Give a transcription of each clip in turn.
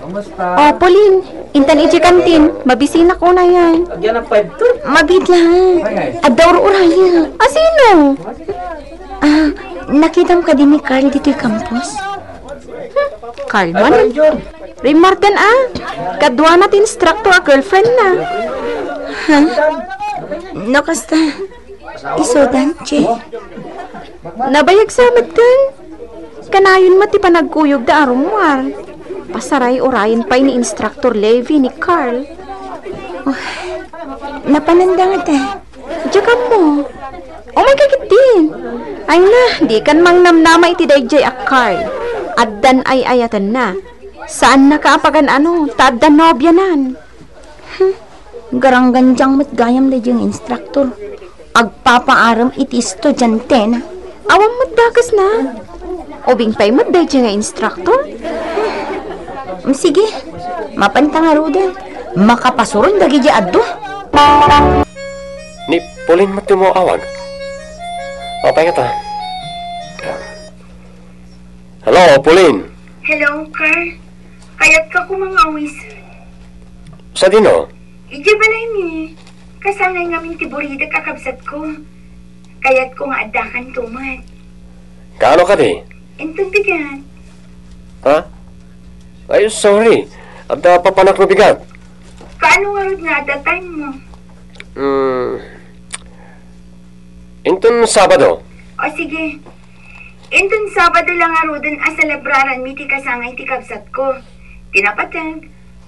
Oh, Pauline, intan iji kantin. Mabisina ko na yan. Agyan ang 5 to. Mabit lang. Adawr uraya. Sino? Nakita mo ka din ni Carl dito yung campus? Carl man? Ray Martin Kadwa natin instructor a girlfriend na. Ha? No, kasta. Isodan, che. Nabayag sa amat kan. Kanayon mati pa nagkuyog da arumwar. Pasaray orayin pa ni instructor Levi ni Carl. Oh, napananda nga Diyan mo. Oh my God, din. Ay na, di kan mang namnama iti dayjay a Carl. Addan ay ayatan na. Saan nakaapagan taddan nobyanan. Garang ganjang matgayam da yung instructor. Agpapaaram iti estudyante na. Awang matdakas na. Obing pa'y matday nga instructor. Sige, mapanta nga ruda. Makapasuron dagi di addo. Ni Pauline mati mo awag. Apa nga ta? Hello, Pauline. Hello, Carl. Kayat ka kumangawis. Sa dino? Ije balay mi. Kasanay ngamin tiburida kakabsat ko. Kayat ko nga adakan tumat. Kaano ka di? Entong bigat. Ha? Ay, sorry. At papanak na bigat. Kaano nga rod nga adatan mo? Inton Sabado. O sige. Entong Sabado lang nga rodin a celebraran mi ti kasangay ti kabsat ko. Tinapatag.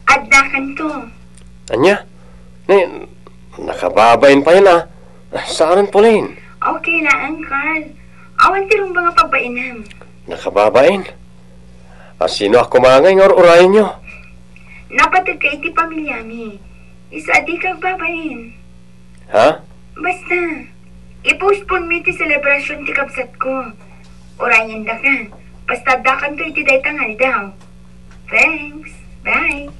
Adakan to. Anya? Nakababain pa yun Saan, Pauline? Okay lang, Carl. Awan tirong ba nga pagbainam? Nakababain? Sino ako mangay ng orayan nyo? Napatag ka iti pamilya mi. Isa di kang babain. Ha? Basta, i-postpone mi ti celebration ti kabsat ko. Orayan da ka. Basta dakan to iti day tangal daw. Thanks. Bye.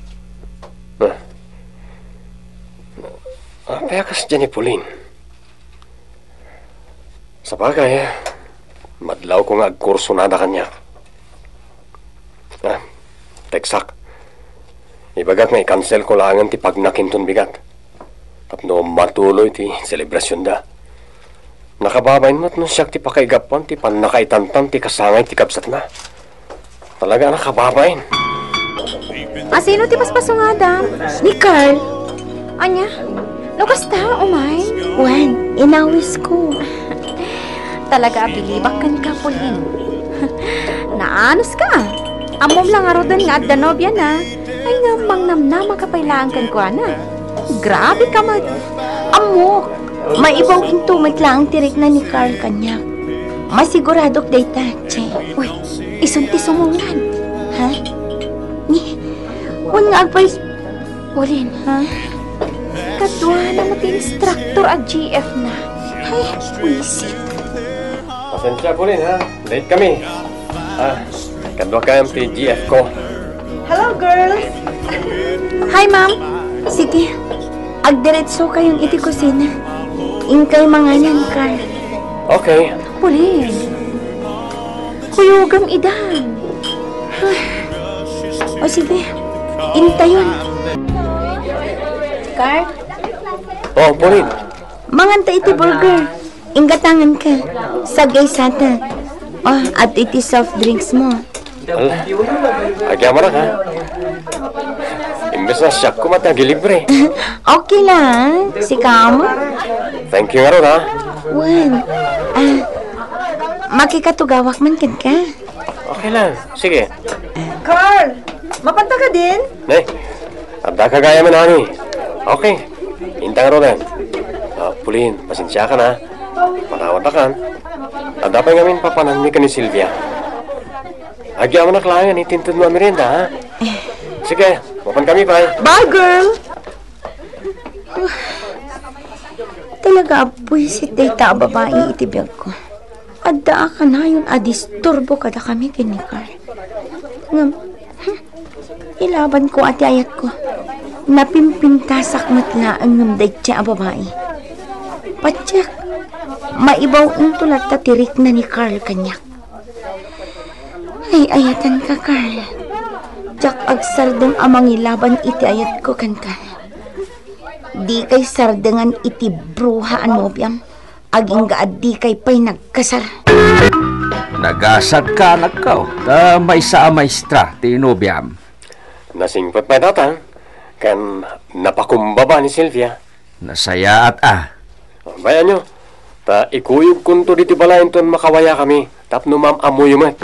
Payakas dyan ni Pauline. Sa bagay, madlaw ko nga agkurso nada kanya. Teksak. Ibagat nga i-cancel ko langan ti pagnakinton bigat. Tapno matuloy ti selebrasyon da. Nakababayin mo't nung siyak ti pakaigapan ti panakaitantan ti kasangay ti kabsat na. Talaga nakababayin. Sino ti paspasungada? Ni Carl. Anya? Lukas ta, umay? Juan, inawis ko. Talaga abilibak kan ka, Pauline. Naanos ka? Amom lang arodan nga at danobya na. Ay nga mang namnama kapailangan kan ko, Grabe ka Amok, maibaw into matlaang tirik na ni Carl kanya. Masiguradok dayta, che. Uy, isunti sumungan. Ha? Ni, huwag nga advice. Pauline, kadwa na mag-instructor at GF na. Ay, wisit. Pasensya, Pauline, late kami. Kadwa kayang GF ko. Hello, girls! Hi, ma'am. Sige, agdiretso kayong iti kusina. Inkay manganan, Carl. Okay. Pauline, kuyugam idan. O sige, intayon. Carl? Oh, Pauline. Manganta iti burger. Inggatangan ka. Sagay sata. Oh, at iti soft drinks mo. Agya mo na, Imbes na siya ko matagilibre. Okay lang. Si Kamo? Thank you nga ron, Juan, makikatugawak man ka. Okay lang. Sige. Carl! Mapanta ka din? Abda ka gaya man, honey. Okay. Hintang nga ron, Pauline, pasensya ka na. Panawad na kan. Abda pa ngamin papanami ka ni Sylvia. Agya mo na klangan, itintun mo ang merienda, Sige, mapan kami, bye. Bye, girl! Talaga, buisit dayta babae itibiyag ko. Adda ka na yun, adisturbo kada kami kini Carl. Ngam, ilaban ko ati ayat ko. Napimpintasak matla ang ngamday siya babae. Patyak, maibaw ang tulat tatirik na ni Carl kanyak. Ay, ayatan ka, Carl. Jak ag sardeng amang ilaban iti ayat ko kan ka. Di kay sardengan iti bruhaan mo biyam. Aging gaad di kay pa'y nagkasar. Nagasad ka anak ka, ta may sa maestra, tinubyam. Nasingpat pa datang, kan napakumbaba ni Sylvia. Nasaya at Bayan nyo, ta ikuyog kunto diti balayan ton makawaya kami, tapno ma'am amoy mat.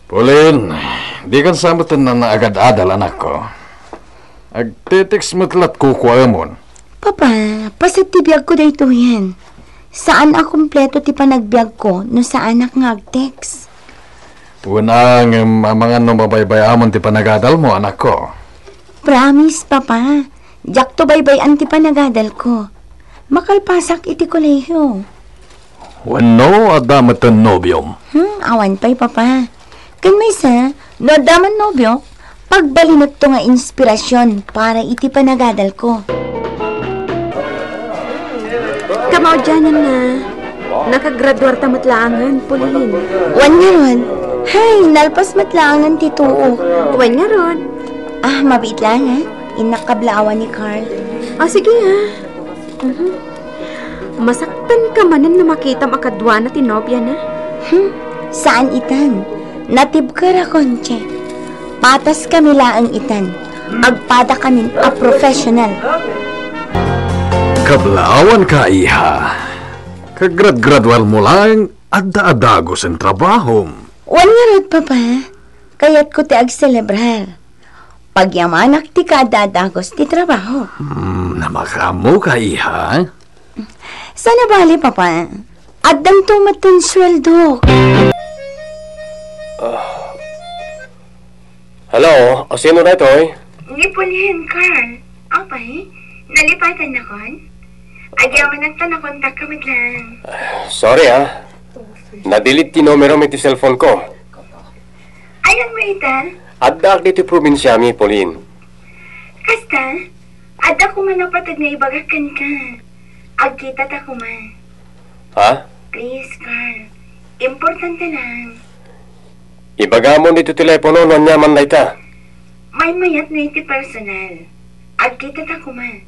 Pauline, di kan samutan na naagad-adal anak ko. Agtitex matlat ko amon. Papa, pasat ti biyag ko dayto yan. Saan a kumpleto ti panagbiag ko no saan ak ngag-text? Unang mga mabaybayamon ti panagadal mo anak ko. Promise, Papa. Jak to baybayan ti panagadal ko. Makalpasak iti kolehiyo. Wano adamatan nobyom. Awan pa'y, Papa. Kan may sa, no adaman nobyo, pagbalinot to nga inspirasyon para iti panagadal ko. Kamao dyanan na. Nakagraduar ta matlaangan, Pauline. Wan nga ron. Hay, nalpas matlaangan ti tuo. Wan nga ron. Mabait lang ha. Inakablawan ni Carl. Sige ha. Masaktan ka manan na makita makadwa na tinobya na. Saan itan? Natib ka ra, Conche. Patas kami laang itan. Agpada kanin a professional. Kablawan ka, iha. Kagrad-gradual mo lang, adda-adagos ang trabaho. Wan nga rod, Papa. Kaya't ko ti ag-celebrar. Pagyamanak ti kadadagos ti trabaho. Namakamo ka, iha. Sana bali, Papa. Addang tumatun sweldo. Hello, o sino na ito Ni Pauline, Carl. Okay, nalipatan na kon. Agyaman nagta na kontak kamit lang. Sorry na-delete ti numero mi ti cellphone ko. Ayan mo itan. Adda ak diti probinsya mi, Pauline. Kasta, adda ko man napatag na ibagakan ka. Agkita ta ko man. Ha? Please, Carl. Importante lang. Ibagamon dito telepono non nyaman na ita. May mayat na iti personal. Agkita ta ko man.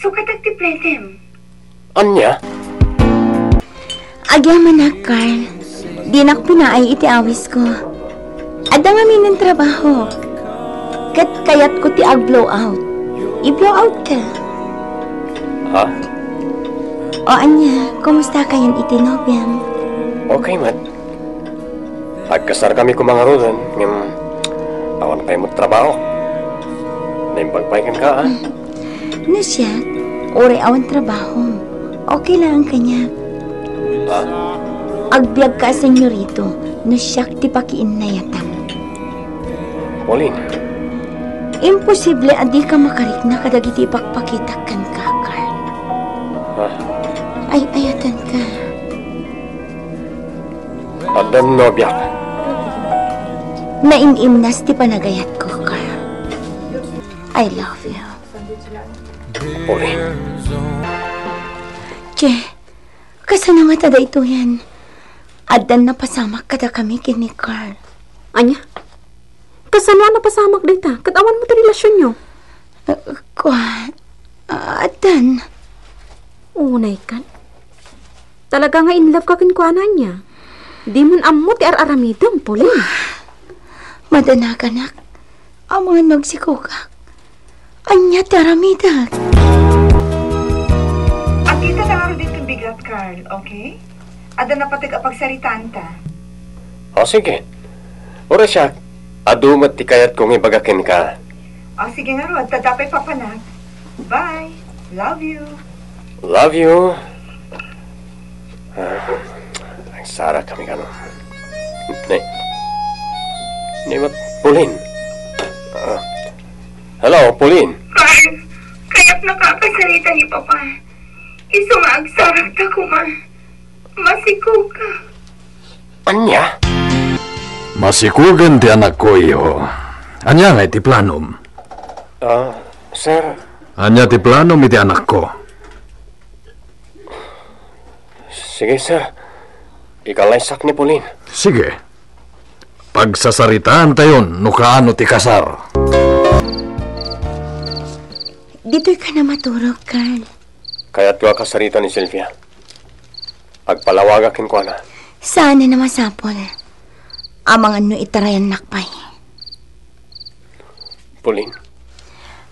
Sukat ti pletem. Anya? Agyaman na, Carl. Di nak pinaay iti awis ko. Adda nga ng trabaho. Kat kayat ko ti ag-blow out. I-blow out ka. Ha? O anya, kumusta kayon iti nobyam? Okay, man. Agkasar kami kumangarudan. Awan pa mo trabaho. Naimbagpaikan ka, No siya, ore awan trabaho. Okay lang ang kanya. Agbiag ka, senyorito. No siya ti pakiinnayatam. Pauline. Imposible adi ka makarik na kadagiti ipagpakitakan ka, Carl. Ha? Ay, ayatan ka. Adan nobya. Naimimnas ti panagayat ko, Carl. I love you. Pauline. Che, kasano nga tada ito yan? Adan na pasamak kada kami kini Carl. Anya? Kasano na pasamak dita? Katawan mo ta relasyon nyo. Adan. Unay kan. Talaga nga in love ka kinkuanan niya. Di mon ammo ti ar-aramidam, Pauline. Madanagan ang mga nagsikukak. Anya taramidak. At dito na nga din kabigat, Carl, okay? Ada na patig apagsaritaan ta. O sige. Ora siya. Adumat ti kayat kong ibagakin ka. O sige nga ro, tadapay papanak. Bye. Love you. Love you. Ang sara kami gano'n. Ni Pauline. Hello, Pauline. Carl, kaya't nakakasalita ni Papa. Iso nga agsarak ta ko man. Masiko ka. Anya? Masikugan ti anak ko, iho. Anya nga iti planom. Sir. Anya ti planom iti anak ko. Sige, sir. Ikalaysak ni Pauline. Sige. Pagsasaritaan tayon, nukaano ti kasar. Dito'y ka na maturog, Carl. Kaya't wa kasarita ni Sylvia. Agpalawagakin ko na. Saan na masapol? Amang ano itarayan nakpay. Puling.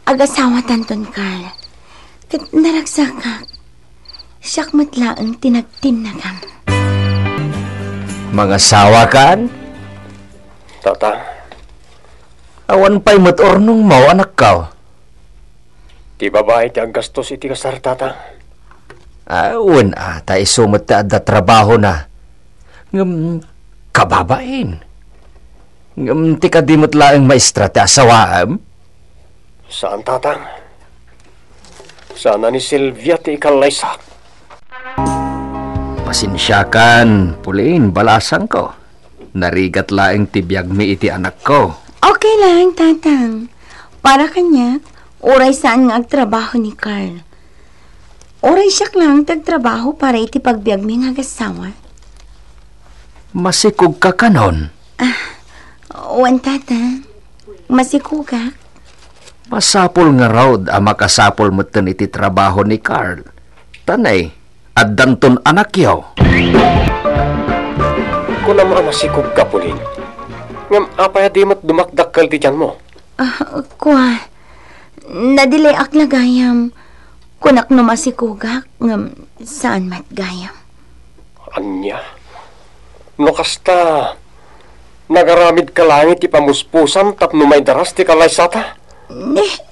Agasawa tanton, Carl. Kat naragsakak. Siyak matlaang tinagtinagam. Mga sawa kan? Tata, Awan pa'y matornong mau anak kau. di babae ti aggastos iti kasar, tata. Awan ta isumot ta adda trabaho na. Ngam kababain. Ngam ti kadimot laeng maestra ti asawaam. Saan, tata? Sana ni Sylvia ti ikalaysa. Pasensyakan, Pulin, balasang ko. Narigat laeng tibiyag mi iti anak ko. Okay lang, tatang. Para kanya, oray saan nga agtrabaho ni Carl. Oray siyak lang tagtrabaho para iti pagbiag mi nga agasawa. Masikog ka kanon. Uwan, tata. Masikugak. Masapol nga raw makasapol mo iti trabaho ni Carl. Tanay, at danton anak yaw. Kung naman masikog ka, Puling. Ngam apaya di mat dumakdakkel ti tiyan mo. Kwa, nadilay ak lagayam. Kunak no masikugak, ngam saan matgayam. Anya? No kasta, nagaramid ka langit ti pamuspusan tapno may daras ti kalaysata?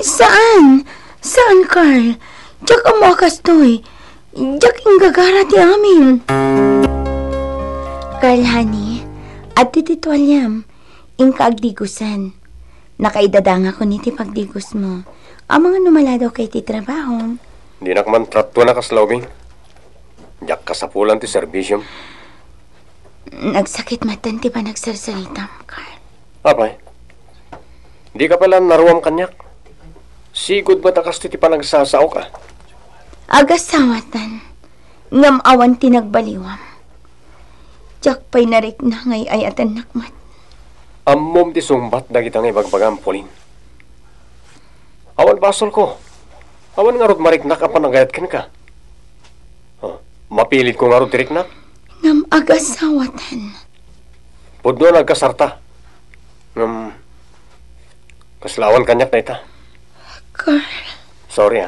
Saan? Saan, Carl? Diyak ang wakas to'y. Diyak ang gagara ti amin. Carl, honey, at tititualyam, ing kaagdigusan. Nakaidadanga ko ni ti pagdigos mo. Ang mga numaladaw kay ti trabaho. Di nakman tratto na kaslawing. Diyak kasapulan ti serbisyum. Nagsakit matan ti pa nagsarsaritam, Carl. Apay, di ka pala naruam kanyak. Sigod ba takas ti panagsasao ka? Agasawatan, ngam awan ti nagbaliwam. Diyak pa'y narik na ngay ay atan nakmat. Ammom ti sumbat na kitang ibagbagang, Puling. Awan basol ko. Awan nga rod mariknak ang panagayat kin ka. Mapilit ko nga rod tiriknak. Ngam agasawatan. Pudno nagkasarta. Ngam kaslawan kanyak na ita. Carl. Sorry,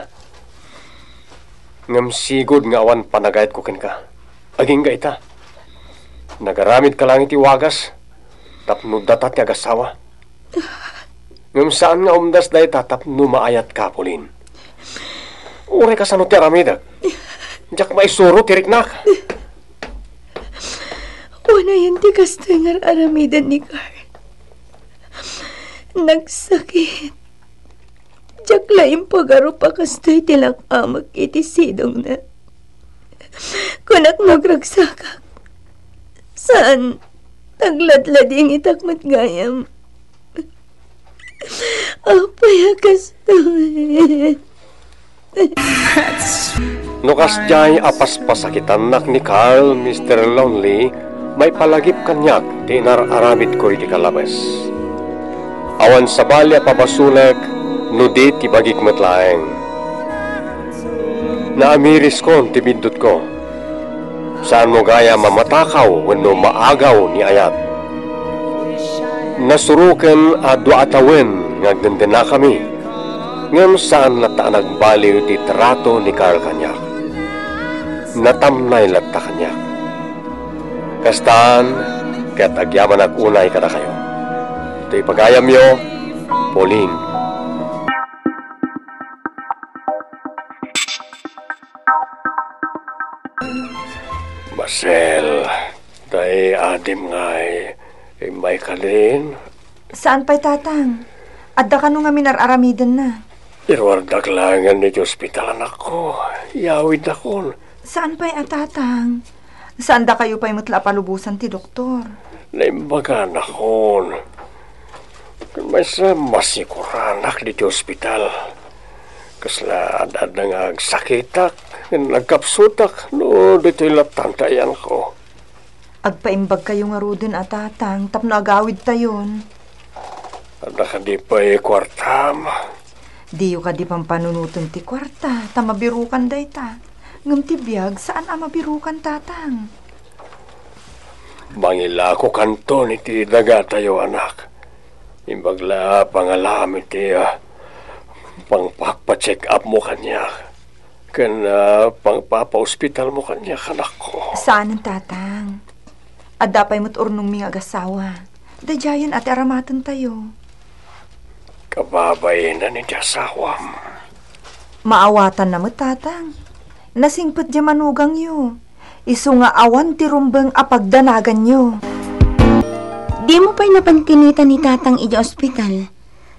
Ngam sigod nga awan panagayat ko kin ka. Aging ga ita. Nagaramid ka lang iti wagas. Tapno data ti agasawa. Ngam saan nga umdas dahi tapno maayat ka, Pulin. Ure ka sa no ti aramidag. Diyak maisuro tiriknak. Wala yan ti kastoy nga aramidan ni Carl. Nagsakit. Diyak laing pagaro pa kastoy tilak amag iti sidong na. Kunak magragsakak. Saan? Tagladlading itakmat gayam. Apaya kastoy. Nukas jay apas pasakitan nak ni Carl, Mr. Lonely, may palagip kanyak ti nararamid ko iti kalabas. Awan sabali pabasulek, nudi ti bagik matlaeng. Naamiris kon ti bindot ko. Saan mo gaya mamatakaw wenno maagaw ni ayat. Nasuruken a duatawen ngagdenden na kami. Ngam saan lata nagbaliw ti trato ni Carl kanyak. Natamnay lata kanyak. Kastaan, kaya't agyaman unay kada kayo. Ito'y pagayam yo, Puling. Marcel, day adim ngay, may kalin. Saan pa'y tatang? Adda ka nung nga minararamidan na. Irwardak langan ni hospitalan ako. Yawid ako. Saan pa'y atatang? Saan da kayo pa'y mutla palubusan ti doktor? Naimbagan ako. May sa masikuranak di hospital. Kasla adad na nga agsakitak. Nagkapsutak. No, dito'y latantayan ko. Agpaimbag kayo nga rudin at tatang, tapno agawid tayon. Ada ka di pa kwartam. Diyo ka di pampanunutan ti kwarta, tamabirukan day ta. Ngam ti biyag, saan mabirukan tatang? Bangila ko kanton iti daga tayo anak. Imbagla pangalam iti pangpacheck up mo kanya. Pangpapa-hospital mo kanya kanak ko. Saan ang tatang? Adapay mo't urnong ming agasawa. Dadyayan at aramatan tayo. Kababay na ni asawam. Maawatan na mo tatang. Nasingpet di manugang yo. Isu nga awan ti rumbeng apagdanagan yo. Di mo pa'y napantinita ni tatang iji ospital.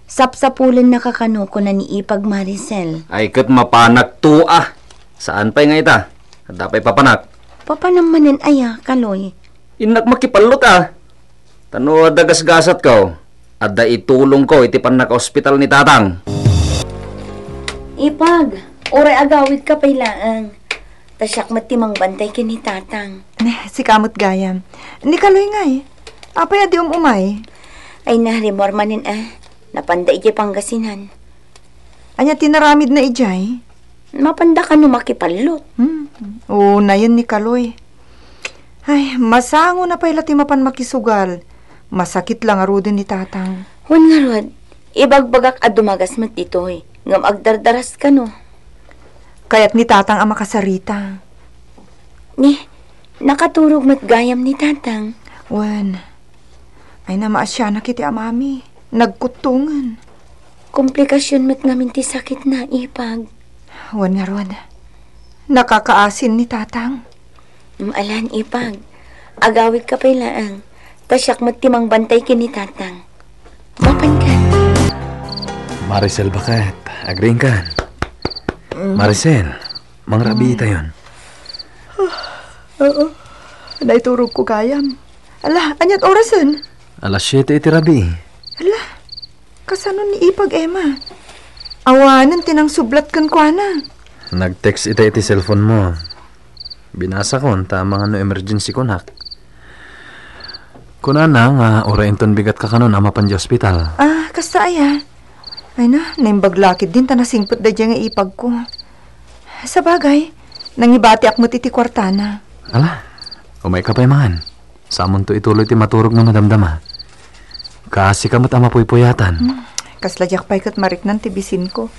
Sapsapulan na kakanuko na ni Ipag Maricel. Ay kat mapanak to Saan pa'y nga ita? Dapay papanak. Papanamanin aya, Kaloy. Inak makipalot Tano dagas-gasat ko. Adda itulong ko iti panak ospital ni tatang. Ipag, oray agawid ka pa'y laang. Tasyak matimang bantay kini tatang. Si kamot gayam. Ni Kaloy nga Apay adi umay. Ay narimormanin Napanda iti Pangasinan. Anya tinaramid na ijay. Mapanda ka no makipalot. Oo, na yun ni Kaloy. Ay, masango na pa'y latimapan makisugal. Masakit lang arudin ni tatang. Huwag nga rod, ibagbagak at dumagas mat ditoy. Ngam agdardaras ka no. Kaya't ni tatang ang makasarita. Nakaturog mat gayam ni tatang. Wan, ay namaasya na kiti amami. Nagkutungan. Komplikasyon mat ngamin ti sakit na, Ipag. Wan nga rod, nakakaasin ni tatang. Alan, Ipag. Agawid ka pa'y laang. Tasyak magtimang bantay kini tatang. Mapan ka. Maricel, bakit? Agreeing ka? Maricel, mangrabi tayon. Oo. Naiturog ko gayam. Ala, anyat orasan? Alas 7 iti rabi. Ala, kasano ni Ipag, Emma? Awanan tinang sublat kan kwa na. Nag-text iti cellphone mo. Binasa ko, tamang emergency konak. Kuna na nga, orainton bigat ka kanon ama pan di hospital. Kasta aya. Ay na, naimbaglakid din tanasingpot da dyan nga Ipag ko. Sa bagay, nangibati ak mo titi kwartana. Ala, umay ka pa'y mangan. Samon to ituloy ti maturog nga madamdama. Kasi kamot ama puypuyatan. Kasladyak pa'y kat mariknan ti bisin ko.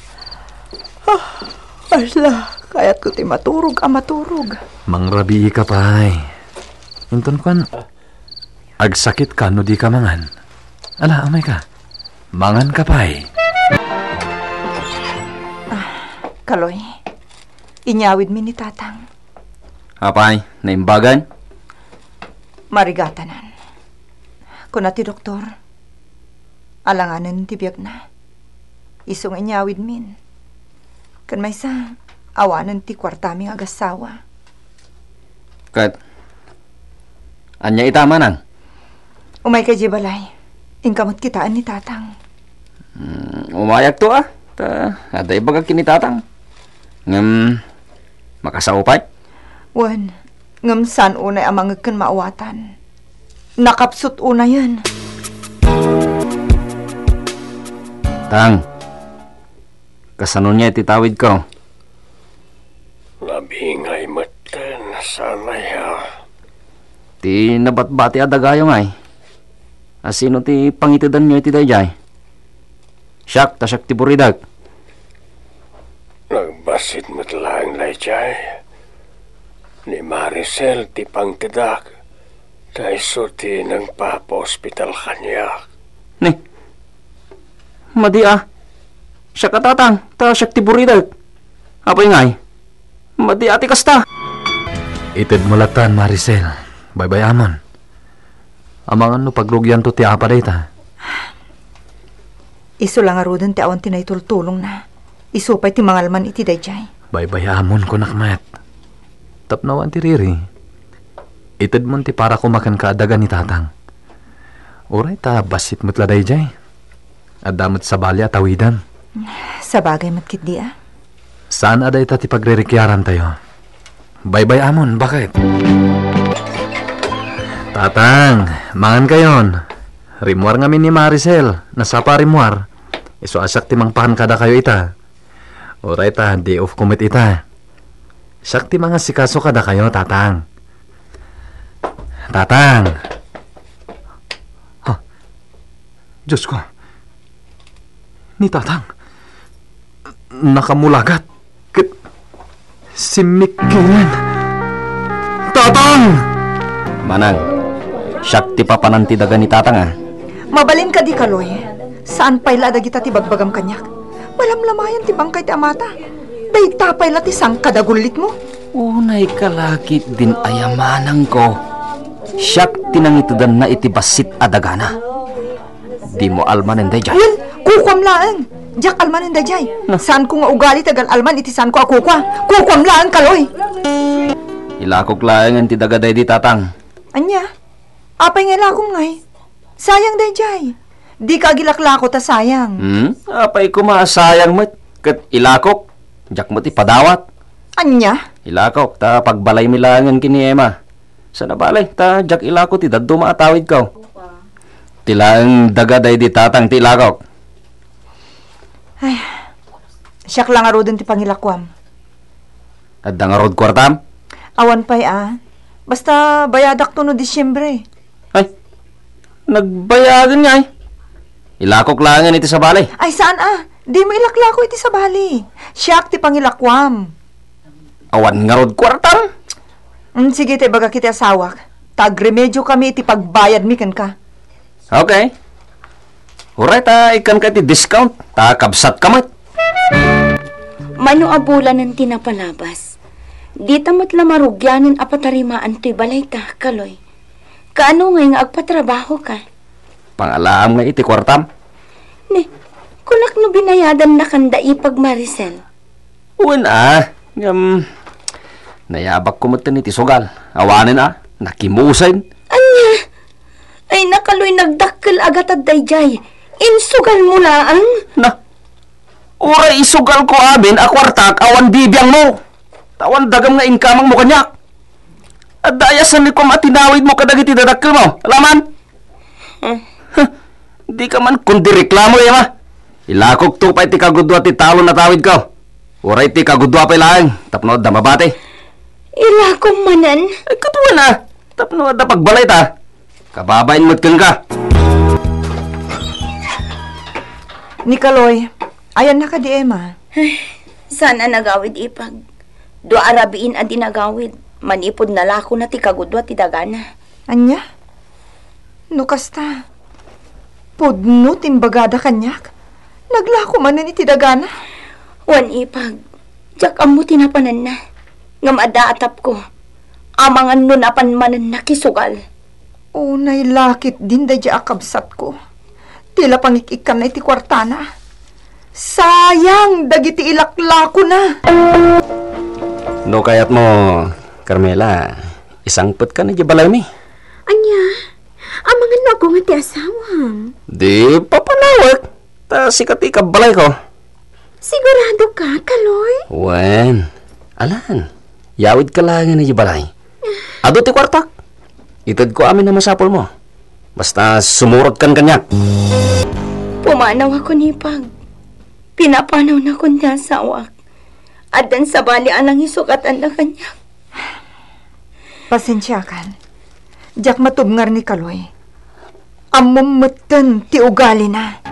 Asla, kaya't ko ti maturog maturog. Mangrabi ka pa'y. Inton kwan, agsakit ka no di ka mangan. Ala, umay ka. Mangan ka pa'y. Kaloy, inyawid mi ni tatang. Apay, naimbagan? Marigatanan. Kuna ti doktor, alanganan ti biyak na. Isong inyawid min. Kan may sa, awanan ti kwartaming agasawa. Kat, anya itama nang? Umay ka jibalay. Ingkamot kitaan ni tatang. Umayak to aday bagag kinitatang. Makasaupay? Wan, ngam san unay amangag kan maawatan. Nakapsut una yan. Tang, kasano niya ititawid ko? Labingay matan, sanay Ti nabatbati adagayo ngay. Asino ti pangitidan niyo iti dayjay? Siyak, tasyak ti buridag. Nagbasit mo't lang layjay. Ni Maricel ti pangtidak. Kaiso ti nang papa-hospital kanya. Ni, madi siya katatang, tasyak ti buridag. Apay ngay, madi ati kasta. Itid mulatan, Maricel. Bye-bye amon. Amangan no pagrugyan to ti apa dayta. Iso lang arudan ti awan tinaytultulong na. Iso pa'y ti mangalman iti dayjay. Bye-bye amon ko nakmat. Tapnawan ti riri. Itid mon ti para kumakan kaadagan ni tatang. Oray ta basit mo't laday jay. Adamot sa bali at awidan. Sa bagay matkit di Saan aday ta ti pagre-rekyaran tayo? Bye-bye amon, bakit? Tatang, mangan kayon. Rimuar ngamin ni Maricel. Nasapa rimuar. Iso asak timang pahan kada kayo ita. Oray ta, day off kumit ita. Sakti mga sikaso kada kayo, tatang. Tatang. Huh. Diyos ko. Ni tatang. Nakamulagat. Si Mikilan. Tatang! Manang, sakti pa pananti daga ni tatang ah. Mabalin ka di Kaloy. Saan pa'y lada kita ti bagbagam kanyak? Malamlamayan ti bangkay ti amata. Dahil tapay la ti sang kadagulit mo. Unay kalakit din ayamanang ko. Sakti nang itudan na iti basit adagana. Di mo almanen day jay. Ayun, kukwam laan. Diyak almanen da jay. Saan ko nga ugali tagal alman iti saan ko akukwa. Kukwam laan Kaloy. Ilakok laeng ang tidagaday di tatang. Anya, apay nga lakom ngay. Sayang day jay. Di ka gilaklako ta sayang. Apay ko maasayang mo't. Kat ilakok. Jak mo ti padawat. Anya? Ilakok, ta pagbalay milangan kini Emma. Sa nabalay, ta jak ilakok ti daddo maatawid ka. Tilang dagaday di tatang ti ilakok. Ay, siyak lang aro din ti pangilakwam. At dangarod kwartam? Awan pa'y Basta bayadak to no Disyembre. Ay, nagbayagan nga eh. Ilakok langan iti sa balay. Ay saan di mo ilaklako iti sa bali. Siyak ti pangilakwam. Awan nga rod kwartam? Sige te baga kiti asawak. Tagremedyo kami iti pagbayad mi ken ka. Okay. Huray ta ikan ka ti discount. Ta kabsat kamat. Mano abulan ng tinapalabas. Di tamot la marugyanin apatarimaan to'y balay ta, Kaloy. Kaano nga agpatrabaho ka? Pangalaam nga iti kwartam. Ne, kunak no binayadan na kanda ipag Maricel. Nayabak kumutin iti sugal. Awanin nakimusain. Anya, ay nakaloy nagdakkel agat at dayjay. Insugal mo laang. Na, oray isugal ko amin, akwartak, awan bibiyang mo. Tawan dagam nga inkamang mo kanyak. At dayasan ni ko matinawid mo kadagiti dadakkel mo. Alaman? Di ka man kundi reklamo ma. Ilakok to pa iti kagudwa ti talo na tawid ko. Oray ti kagudwa pa ilaang. Tapno da mabate. Ilakong manan? Ay katuwa na. Tapno da pagbalay ta. Kababain mo't kang ka. Nikaloy, ayan na ka di Emma. Sana nagawid ipag. Do arabiin adi nagawid. Manipod na lako na ti kagudwa ti dagana. Anya? Nukasta. Pudno timbagada kanyak. Naglako man ni ti dagana. Wan ipag. Jak amo tinapanan na. Ngam ada atap ko. Amangan nun apan manan na kisugal. Unay lakit din da di akabsat ko. Tila pangikikan na iti kwartana. Sayang, dagiti ilaklako na. No kayat mo, Carmela, isang put ka na di balay mi. Anya, amangan no ako nga ti asawang. Di papanawag. Ta sikati ka balay ko. Sigurado ka, Kaloy? Wen, alan, yawid ka lang na di balay. Ado ti kwartak. Itad ko amin na masapol mo. Basta sumurot kan kanyak. Pumanaw ako ni Pag. Pinapanaw na ko niya asawak. Adan sa bali anang isukatan na kanya. Pasensya kan. Jak matubngar ni Kaloy. Amumutan ti ugali na.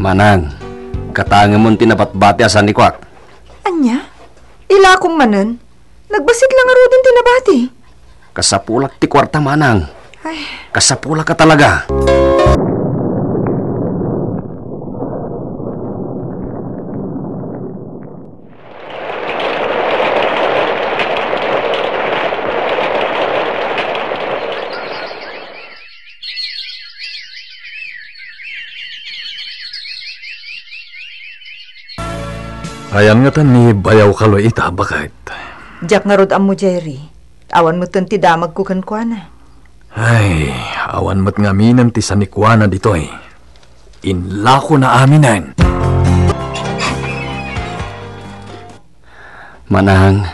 Manang, katangin mong tinabat-bati asan ni Kwak. Anya? Ila akong manan. Nagbasit lang aro din tinabati. Kasapulak ti kwarta, Manang. Ay. Kasapulak ka talaga. Ayan nga tan ni bayaw kaloy ita, bakit? Jak nga rod mo, Jerry. Awan mo ti damag ko kankwana. Ay, awan mo't nga minan ti sanikwana ditoy. Inlako na aminan. Manang,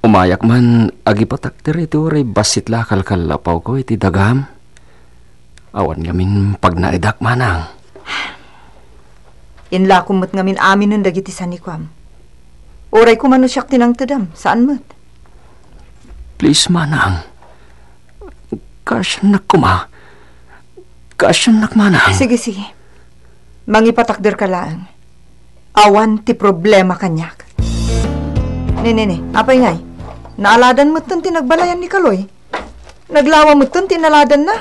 umayak man agipatak ito ray basit la kalkalapaw ko iti dagam. Awan ngamin pag naidak manang. Inlako mo't ngamin amin ng dagiti sanikwam. Oray ko man siyak tinang tadam. Saan mo't? Please manang. Kasyanak ko ma. Kasyanak manang. Sige. Mangipatakder ka lang. Awan ti problema kanyak. Nene, apay ngay. Naaladan mo't ton tinagbalayan ni Kaloy. Naglawa mo't ton tinaladan na.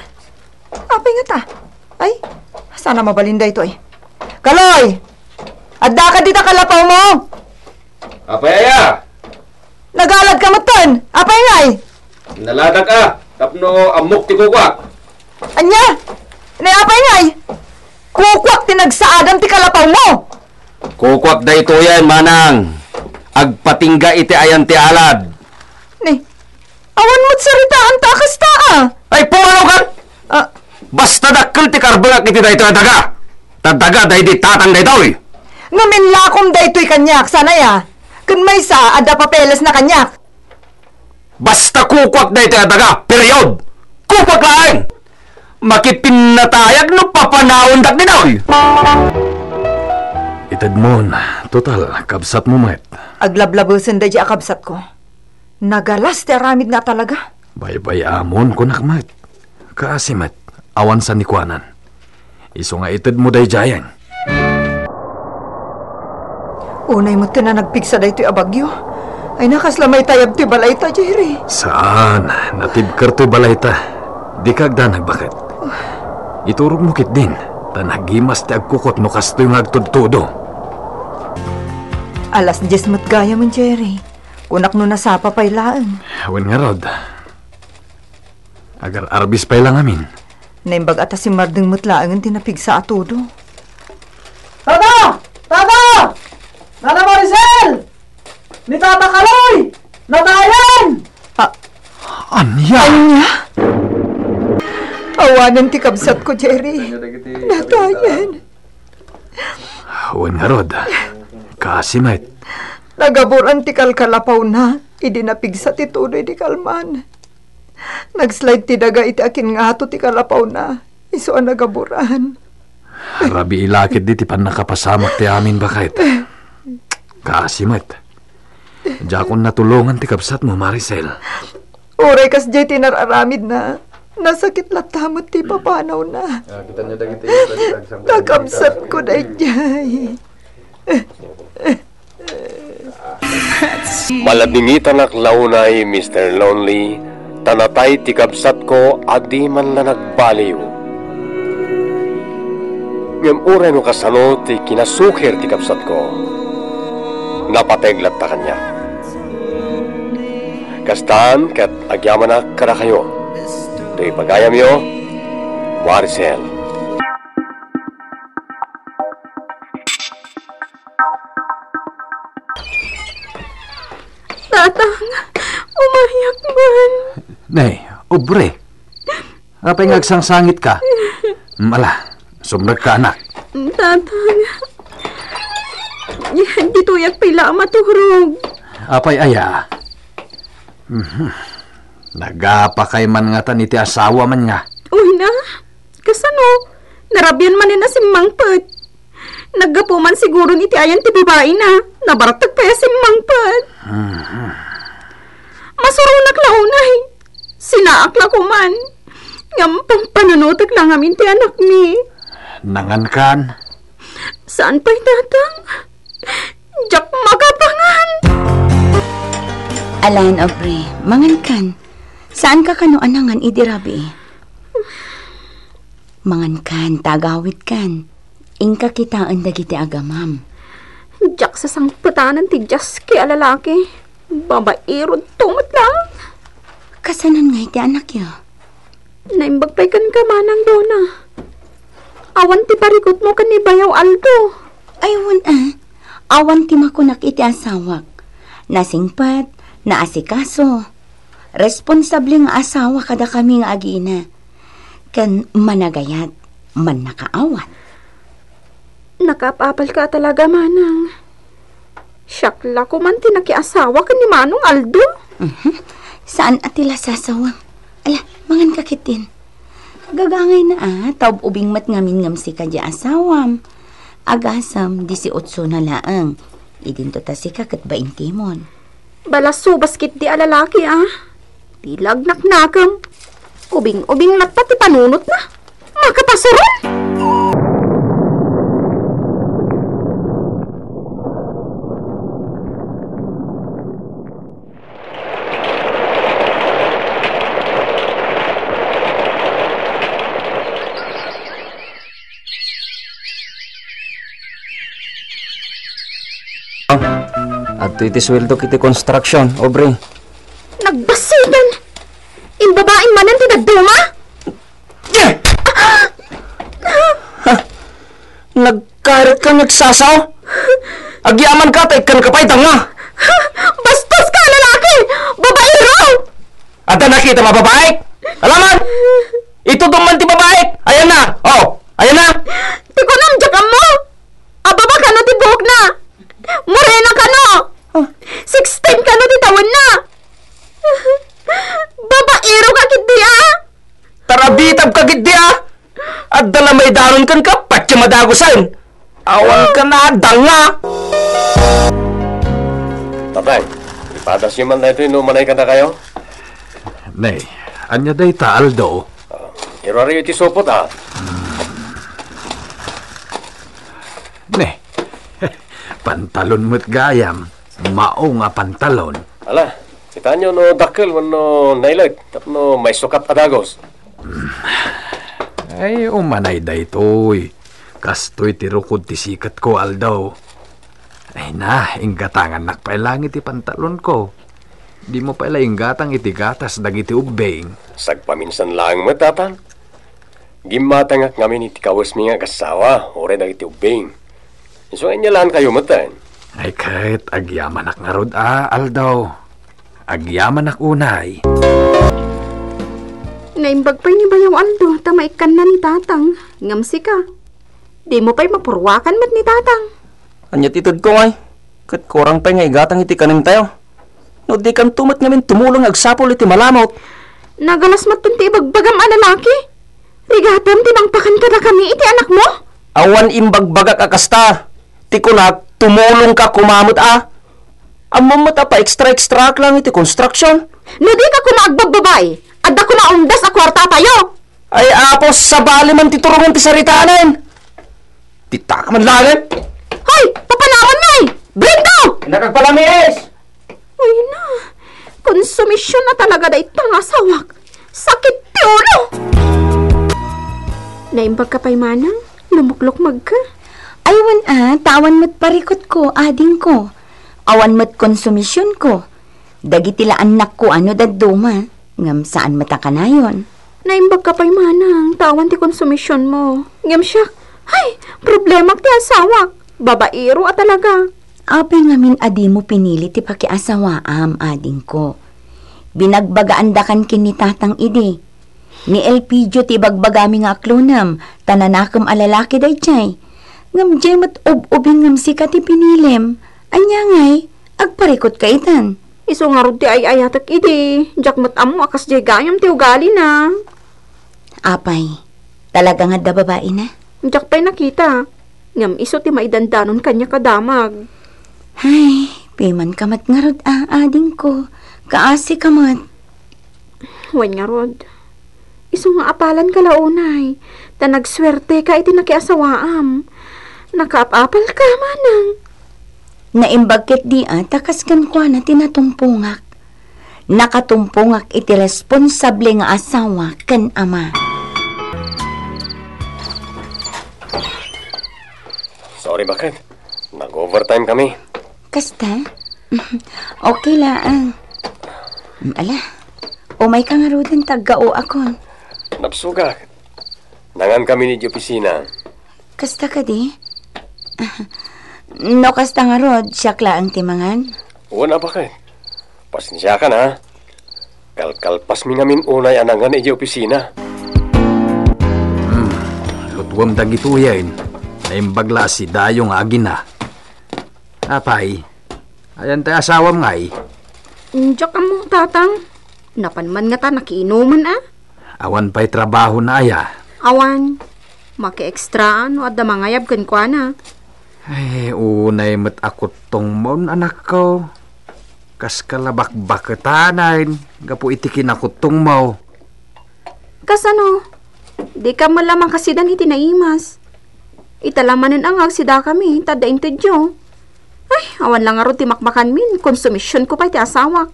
Apay nga ta. Ay, sana mabalinda ito eh. Kaloy! Adda ka dita kalapaw mo! Apay aya! Nagalad ka mo't ton! Apay ngay! Nalada ka! Tapno amok ti kukwak! Anya! Apay ngay! Kukwak tinagsaadam ti kalapaw mo! Kukwak da ito yan, manang! Agpatingga iti ayan ti alad! Awan mo't saritaan takas taa! Ay, pumanaw ka! Basta dakkel ti karbangak iti da ito na daga! Tadaga da iti tatang da ito eh! Ngamin lakom da ito'y kanyak, sana ya! Kun may sa, ada papeles na kanyak! Basta kukwak da ito na daga! Period! Kukwak lang! Makipinatayag no papanahon dak din eh! Itad mo na, total, kabsat mo met. Aglablabusin da di akabsat ko. Nagalas ti aramid na talaga. Baybay amon ko nakmat. Kaasi met, awan sa nikwanan. Iso nga itad mo day jayan. Unay mo na nagpigsa da ito'y abagyo. Ay nakaslamay tayab ti balayta, Jerry. Saan? Natibkar to'y balayta. Di kagdanag bakit? Iturog mo kit din. Tanagimas ti agkukot no kasto'y magtudtudo. Alas 10 mo't gaya mo, Jerry. Kunak no nasapa pa'y laan. Awan nga rod. Agar arbis pa'y lang amin. Naimbag ata si Mardeng mo't laangan tinapigsa atudo. Tata! Nana Maricel! Ni Tata Kaloy! Natayan! Anya? Awanan ti kabsat ko, Jerry. Natayan. Awan nga rod. Kasi met. Nagaburan ti kalkalapaw na. Idi napigsa ti tuloy di kalman. Nagslide ti daga iti akin nga ato ti kalapaw na. Iso ang nagaburan. Rabi ilakid di ti pan nakapasamak ti amin bakit. Kasi met. Diakon natulungan ti kabsat mo, Maricel. Uray kas jay tinararamid na. Nasakit latamot ti papanaw na. Nakabsat ko na jay. Malabingitan ak launay, Mr. Lonely, tanatay ti kabsat ko adi man la nagbaliw. Ngem uray no kasano ti kinasukir ti kabsat ko. Napateglat ta kanya. Kastaan kat agyaman na kada kayo. To'y pagayam yo, Maricel. Tatang, umayak man. Nay, obre. Apay ngagsangsangit ka. Mala, sumrag ka anak. Tatang, dito yak pila maturog. Apay aya. Nagapakay man nga tan iti asawa man nga. Uy na, kasano? Narabyan man na si Mangpet. Naggapo man siguro iti ayan ti babae na. Nabaratag pa si Mangpet. Masurunak launay. Sinaakla ko man. Ngampang panunutag lang amin ti anak mi. Nangankan? Saan pa'y tatang? Jak magapangan. Alan, Aubrey, mangankan. Saan ka kano anangan idirabi? Mangankan, tagawit kan. Ingka kitaan dagiti agamam. Jak sa sangputanan ti Diyas kaya lalaki. Babairod tumat lang. Kasanan nga iti anak yo? Naimbagpay kan ka manang dona. Awan ti parikot mo kan ni Bayaw Aldo. Aywan Awan ti makunak iti asawak. Nasingpat, naasikaso. Responsable nga asawa kada kami nga agina. Kan managayat, man nakaawat. Nakapapal ka talaga, Manang. Syakla ko man tinakiasawa ka ni Manong Aldo. Saan atila sasawang? Ala, mangan kakitin. Gagangay na taob ubing mat ngamin ngam si kadya asawam. Agasam, 18 na laang. Idin to ta si kakat ba intimon. Balaso baskit di alalaki Tilag naknakam. Ubing-ubing mat pati panunot na. Makapasuron! At iti sweldo kiti construction, obre. Nagbasigan! Imbabaing manan ti nagduma? Nagkarit ka nagsasaw? Agyaman ka, tay kan kapay tanga. Bastos ka, lalaki! Babaero! At nakita mababaik? Alaman! Ito duman ti babaik! Ayan na! Oh! Ayan na! Ti ko namdyakan mo! Ababa ka no ti buhok na! Morena ka no! 16 ka no ti tawan na! Babaero ka kiti Tarabitab ka gid At dala may daron kan ka, patya madagusan! Awan ka na, danga! Tatay, ipadas yung man na ito, inumanay ka na kayo? Nay, anya day ta Aldo. Irari iti supot Ne, pantalon mo't gayam. Mao nga pantalon. Ala, kita nyo no dakkel no nailag, tapno may sukat adagos. Ay, umanay day toy. Kastoy tirukod ti sikat ko, Aldo. Ay na, inggatangan nakpailang iti pantalon ko. Di mo pala inggatang iti gatas dagiti ubeng. Sagpaminsan lang mo, tatang. Gimatangak ngamin iti kawas mi nga kasawa, ore dagiti ubing. Isuan niya lang kayo matan. Ay kahit agyaman ak nga rod Aldo. Agyaman ak unay. Naimbag pa'y ni Bayaw Aldo, tamaikan na ni Tatang. Ngamsi ka. Di mo pa'y mapurwakan mat ni Tatang. Anya titod ko ngay. Kat korang pa'y nga igatang iti kanim tayo. No di kan tumat ngamin tumulong agsapol iti malamot. Nagalas matun ti ibagbagam lalaki. Rigatam tinangpakan ka na kami iti anak mo. Awan imbagbagak akasta. Ti kunak tumulong ka kumamot Amom mata pa extra lang iti construction. No di ka kumagbababay. Adda ko na undas a kwarta tayo. Ay apos sa bali man titurungan ti saritanan. Tita ka man langit. Hoy, papanawan na Brendo! Nakagpalamis! Uy na, konsumisyon na talaga da itang asawak. Sakit ti ulo! Naimbag ka pa'y manang, lumuklok magka. Aywan tawan mo't parikot ko, ading ko. Awan mo't konsumisyon ko. Dagiti la anak ko daduma. Ngam saan matakanayon. Naimbag ka pa'y manang, tawan ti konsumisyon mo. Ngam siya, ay, problema ti asawak. Babaero talaga. Apay ngamin adi mo pinili ti pakiasawaam ading ko. Binagbagaan dakan kinitatang idi. Ni Elpidio ti bagbagami nga aklonam, tananakam alalaki day chay. Ngam jemat ubing ngam sika ti pinilim. Anya ngay, agparikot ka itan. Iso nga rod ti ayatak idi. Jakmat amo akas jay gayam ti ugali na. Apay, talaga nga da babae na? Jak pa'y nakita. Ngam iso ti maidandanon kanya kadamag. Ay, piman kamat nga rod ading ko. Kaasi kamat. Wan nga rod. Iso nga apalan ka launay. Ta nagswerte ka iti nakiasawaam. Nakaapapal ka manang. Naimbagkit di takas kan kwa na tinatumpungak. Nakatumpungak iti responsable nga asawa kan ama. Sorry, bakit? Nag-overtime kami. Kasta? Okay lang. Ala, umay ka nga rodin taggao ako. Napsugak. Nangan kami ni opisina. Kasta ka di? No kasta nga rod, siya klaang timangan. Wala bakit? Pasensya ka na. Kalkalpas mi ngamin unay anangan iji opisina. Lutwam dagituyain. Naimbagla si Dayong agin na. Apay, ayan tayo asawam nga eh. Diyak mo, tatang. Napanman nga ta, nakiinuman Awan pa'y trabaho na aya. Awan, maki-extraan o adda mangayab kan kwa na. Ay, unay mat akot tong mon anak ko. Kas kalabak-baketanan, gapu itikin akot tong mo. Kas ano, di ka malamang kasidan iti naimas. Italamanin ang agsida kami, tadain tadyo. Ay, awan lang aro timakbakan min, konsumisyon ko pa iti asawak.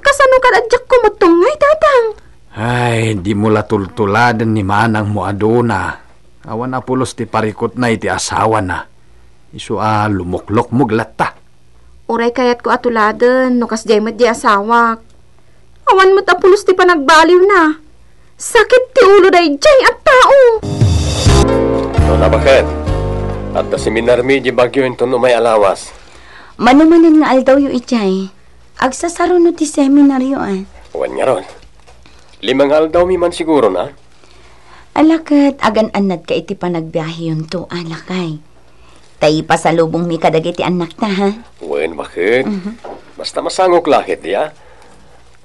Kas ano kadadyak ko matungay, tatang. Ay, di mo latultuladan ni manang mo aduna. Awan na pulos ti parikot na iti asawa na. Isu lumuklok mo glata. Uray kayat ko atuladan, no kas jay mat di asawak. Awan mo tapulos ti panagbaliw na. Sakit ti ulo day jay at tao. No na bakit? At da seminar mi di bagyo ito no may alawas. Manumanan nga aldaw yu ichay. Agsasaro no ti seminaryo Wan nga ron. 5 aldaw mi man siguro na. Alakat, agan-anad ka iti panagbiyahe yun to, alakay. Tayo pa sa lubong mi kadagiti anak ta, ha? Wan bakit? Basta masangok lahit diya.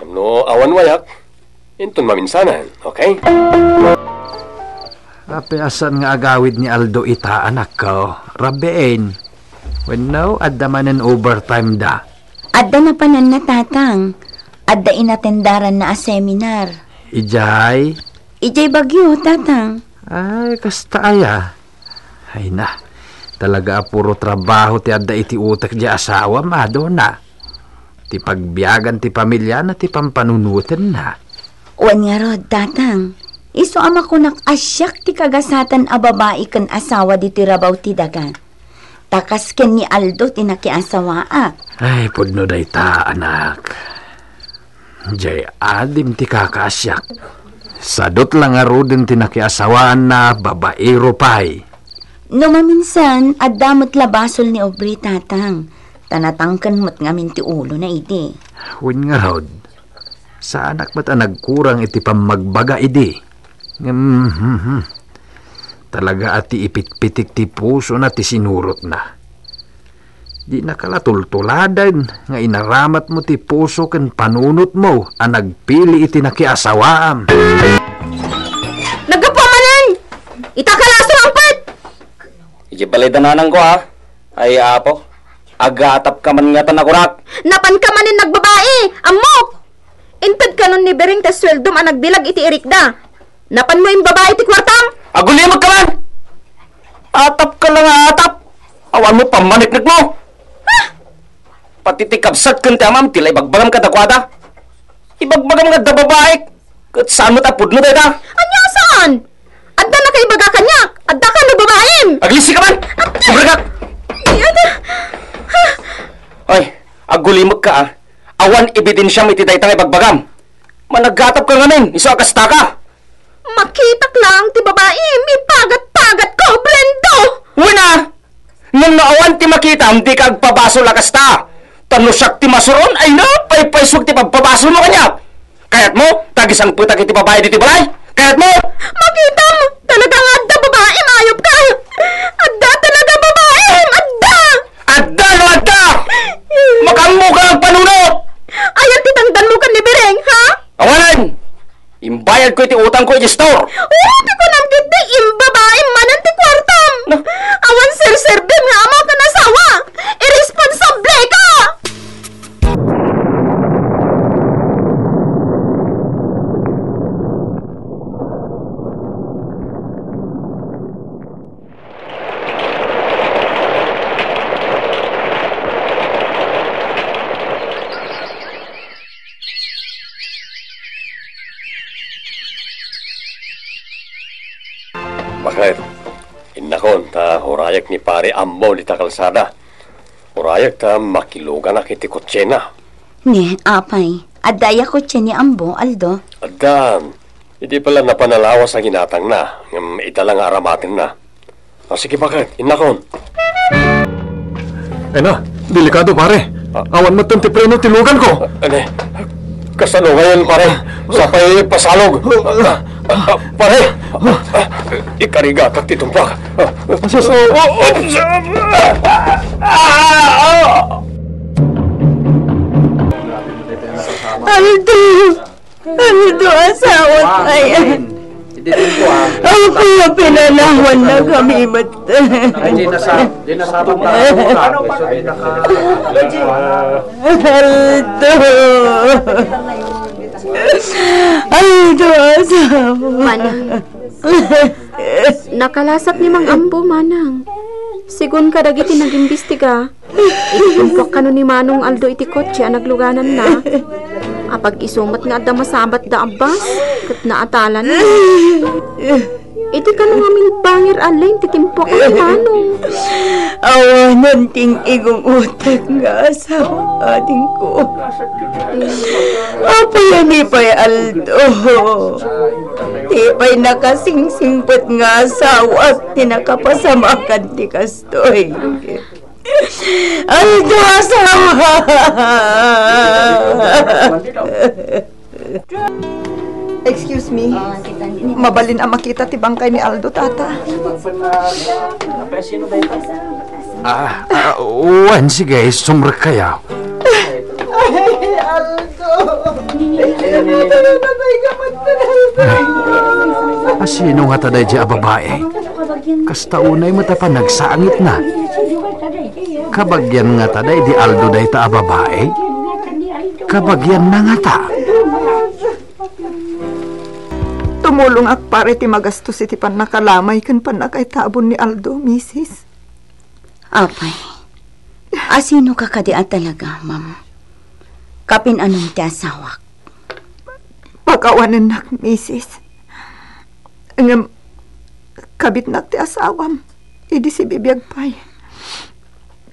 No awan wayak. Inton maminsanan, okay? Apiasan nga agawid ni Aldo ita anak ko. Rabein. When no, adda manen overtime da. Adda na panan na tatang. Adda inatendaran na a seminar. Ijay? Ijay bagyo, tatang. Ay, kasta aya. Ay na. Talaga puro trabaho ti adda iti utak di asawa, madona. Ti pagbiyagan ti pamilya na ti pampanunutan na. Wan nga rod, tatang. Iso ama ko nakasyak ti kagasatan a babae kan asawa di tirabaw ti daga. Takas ken ni Aldo ti nakiasawa Ay, pudno day ta, anak. Jay adim ti kakasyak. Sadot lang aro din ti nakiasawaan na babaero pay. No maminsan, adamot labasol ni Obri, tatang. Tanatangkan mo't ngamin ti ulo na iti. Win nga rod. Sa anak ba't nagkurang iti pamagbaga idi? Talaga ati ipit-pitik ti puso na ti sinurot na. Di nakalatultuladan nga inaramat mo ti puso ken panunot mo ang nagpili iti nakiasawaam. Nagkapamanan! Itakalaso ang pet! Ijibalay dananan ko ha. Ay apo, agatap ka man nga tanakurak. Napan ka manin nagbabae! Amok! Intad ka nun ni Bering ta sweldo ang nagbilag iti erikda. Napan mo yung babae ti kwartang? Agulimag ka man! Atap ka lang atap! Awan mo pamaniknag mo! Ha? Pati ti kabsat kung ti amam, tila ibagbagam ka dakwada. Ibagbagam nga da babae. Kat saan mo tapod mo tayo da? Anya saan? Adda na kay baga kanyak! Adda ka na babaem! Aglisi ka man! Kubragak! Adda! Ay, agulimag ka ah. Awan ebidensya mo iti daytang ibagbagam. Managatap ka nga nin, iso akasta ka. Makitak lang ti babae, may pagat-pagat ko, Brendo! Wina! Nung naawan ti makita, hindi ka agpabaso lakasta. Tanusyak ti masuron, ay na, paypayswag ti pagpabaso mo kanya. Kayat mo, tagisang putak iti babae diti balay. Kayat mo! Makita mo, talagang adda babae, mayop ka! Adda talaga babae, adda! Adda no adda! Makammo ka ang panunot! Ayaw titangdan mo ka ni Bereng, ha? Awanan! Imbayad ko iti utang ko iti store. Di ko nang giti imbabae manan ti kwartam. Awan sir-servin nga ama ka nasawa. Irresponsable ka! Bakit? Inakon, ta hurayak ni pare ambo di ta kalsada. Hurayak ta makilugan na kiti kotsena. Ni, apay. Adaya ko siya ni Ambo, Aldo. Addan, hindi pala napanalawas sa ginatang na. Italang aramatin na. Sige bakit? Inakon. na, delikado pare. Awan mo ti preno tilugan ko. Kasano ngayon, pare? Sapay pasalog. Pare, ikariga at titumpak. Aldo, asawa tayo. Ang kaya pinanawan na kami mata. Aldo, asawa. Manang. Nakalasap ni Mang Ambo, Manang. Sigun ka dagiti nag-imbestiga. Itumpok ka ni Manong Aldo iti kotse nagluganan na. Apag isumat nga da masabat da abbas, kat naatalan na. Iti ka nung aming bangir alay, titimpok ka ni Manong. Awanan ting igong utak nga asawa ating ko. Apayan ni pa'y Aldo. Di pa'y nakasingsingpot nga asawa at tinakapasamakan ti kastoy. Aldo, asawa! Excuse me. Mabalin ang makita ti bangkay ni Aldo, tata. Wan, sige, sumrek kaya. Ay, Aldo! Sino nga taday di a babae? Kasta unay mo ta pa nagsaangit na. Kabagyan nga taday di Aldo day ta a babae? Kabagyan na nga ta. Tumulong ak pare ti magastos iti pan nakalamay kan pan nakay tabon ni Aldo, misis. Apay, asino ka kadian talaga, ma'am? Kapin anong ti asawak? Pagkawanan nak, misis. Ngam, kabit nak ti asawam. Idi si bibiyag pay.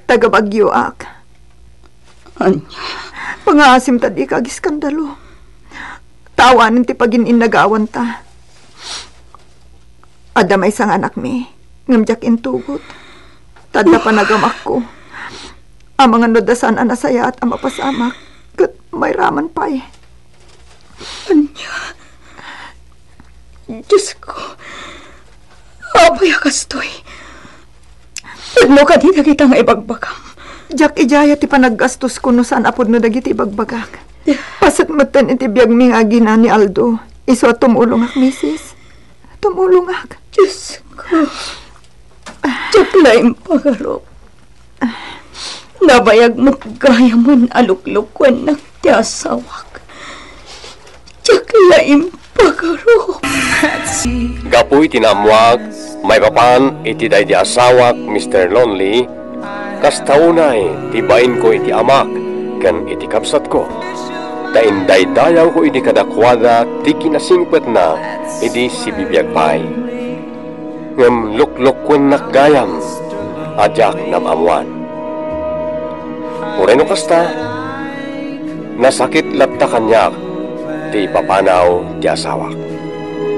Taga Bagyo ak. Anya? Pangasim tadi kag iskandalo. Tawanan ti pagin nagawan ta. Ada may isang anak mi. Ngamjak intugot. Tadda pa nagamak ko. Ang mga nodasan anasaya at ang mapasamak. Kat may raman pa eh. Anya? Diyos ko. Apay akastoy. Ano ka di nakita nga ibagbagam? Jak ijaya ti panaggastos ko no saan apod no dagiti ibagbagak. Pasat matan iti biyag ming agina ni Aldo. Iso tumulong ak, misis. Tumulong ak. Diyos ko. Tsaklaim pagarop. Nabayag mo gaya man aluklukwan ng tiasawak. Tsaklaim pagarop. Gapoy tinamwag, may papan iti day di asawak, Mr. Lonely. Kastaunay, tibain ko iti amak, kan iti kapsat ko. Dainday dayaw ko iti kadakwada, ti kinasingpet na, iti si bibiyag pay. Ngam luklukwen nakgayam, adyak namamuan. Ureno kasta, nasakit latta kanyak, ti papanaw ti asawak.